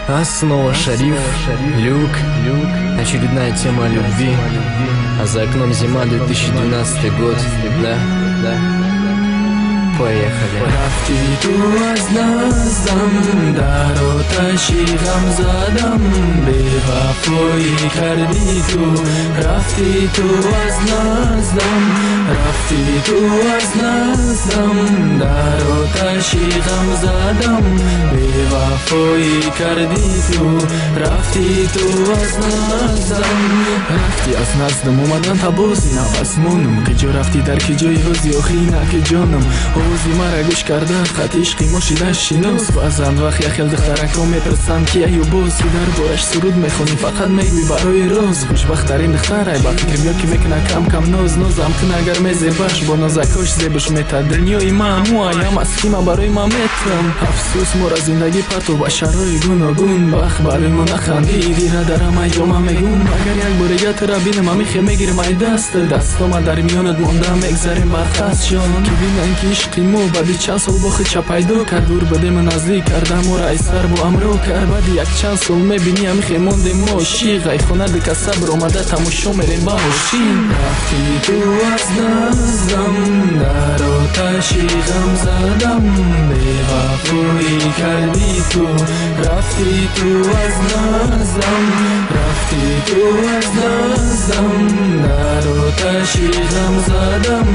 Снова Шариф, Люк, очередная тема о любви. А за окном зима, 2012 год. Да. Поехали. رفتی تو از نزدم در آتشی غم زدم به وفایی کردی تو رفتی تو از نزدم رفتی تو از نزدم در آتشی غم زدم به وفایی کردی تو رفتی تو از نزدم رفتی از نزدم اومدن تا بازی نفس مونم که جا رفتی در که جای روزی آخری نک جانم آوازی مرا گوش کرده خط عشقی ما شده شناس بازند وقت یخیل دخترکا میپرسند که ایو باز که در بارش سرود میخونی فقط میگوی برای راز خوشبخت ترین دختره با فکرم یا که میکنه کم کم نازم کنه اگر میزیبش با نازکاش زیبش میتد دنیای من موایم از کی من برای من میتم افسوس مرا زندگی پتو با شرای گوناگون بخت برای ما نخندیدی را درم ایام میگون اگر یک بار یت را بینم میخه میگیرم ای دست ما در میانت مانده میگذاریم برخست جان که بینن که عشقی مو بعد چند سال با خودش پیدا کرد دور بده من نزدیک کردم و رای سر با امرو کرد بعد یک چند سال میبینی همیخه مونده ما شیغ ای خونه دکه صبر آمده تماشا میریم با ماشین رفتی تو از نزدم در آتشی غم زدم به وفایی کردی تو رفتی تو از نزدم رفتی تو از نزدم در آتشی غم زدم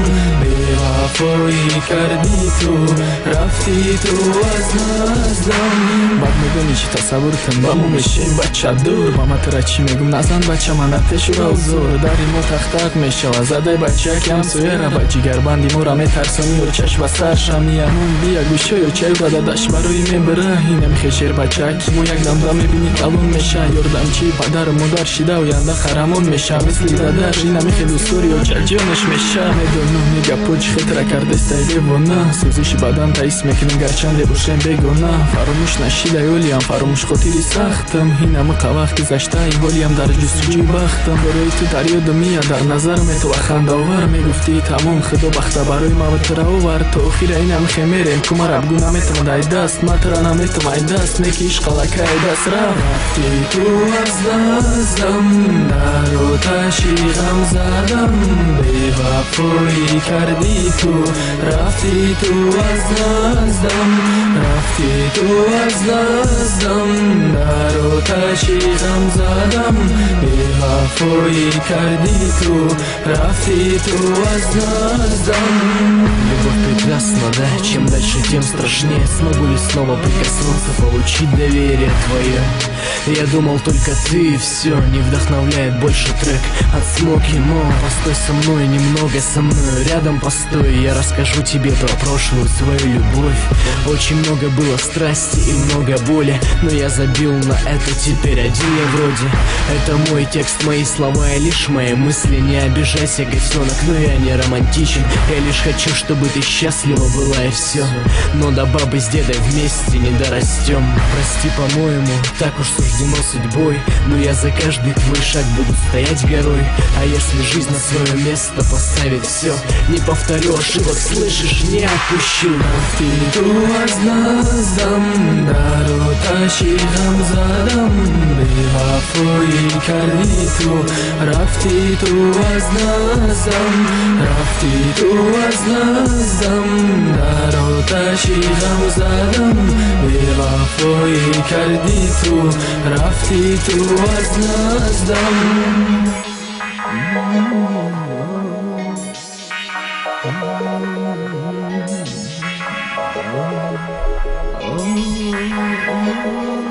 به وفایی کردی تو رفتی تو از نزدم بعد میدونی چی تصور کن با مو میشه بچه دور با ما ترا چی میگم نزن بچه من اتش را زور داری ما تختق میشه و زده بچه کم سویه را با جگر بندی مو را میترسانی و چشم و سر شمیمون بیا گوشه و چه دادش برای میبره اینم خشیر بچه کی مو یک دم میبینی کلون میشه یردم چی پدر مادر شیده و ینده خرمون میشه مثل دادش اینم خیلی دوستوری و چرجونش میشه میدونم میگه پوچ خطره کرده استایلی و نه سوزش بدن تا اسم میکنم گرچنده باشم بگونه فراموش نشیده یولیم فراموش خاطری سختم اینم وقتی زشته یولیم در جستجوی بختم برای تو دریا دمیا در نظر می تو خنده آور میگفتی تمام خدا بخته برای ما و ترا آور تا آخیر اینم خمیرم که مرا بگو نمیتونم دای دست ما ترا نمیتونم ای دست نیکی عشق لکه ای دست رفتی تو از نزدم در آتشی غم زدم به وفایی کردی تو رفتی تو از نزدم رفتی تو از نزدم در آتشی غم زدم به وفایی کردی تو رفتی تو از نزدم Любовь прекрасна, да? Чем дальше, тем страшнее. Смогу ли снова прикоснуться, получить доверие твое? Я думал только ты и все. Не вдохновляет больше трек от Смоки Мо. Постой со мной, немного со мной рядом постой. Я расскажу тебе про прошлую свою любовь. Очень много было страсти и много боли, но я забил на это, теперь один я вроде. Это мой текст, мои слова и лишь мои мысли. Не обижайся, котенок, но я не романтичен. Я лишь хочу, чтобы ты счастлива была и все. Но до бабы с дедой вместе не дорастем. Прости, по-моему, так уж суждено судьбой, но я за каждый твой шаг буду стоять горой. А если жизнь на свое место поставит все, не повторю ошибок, слышишь, не отпущу. رفتی تو از نزدم در آتشی غم زدم به وفایی کردی تو رفتی تو از نزدم رفتی تو از نزدم در آتشی غم زدم به وفایی کردی تو رفتی تو از نزدم Oh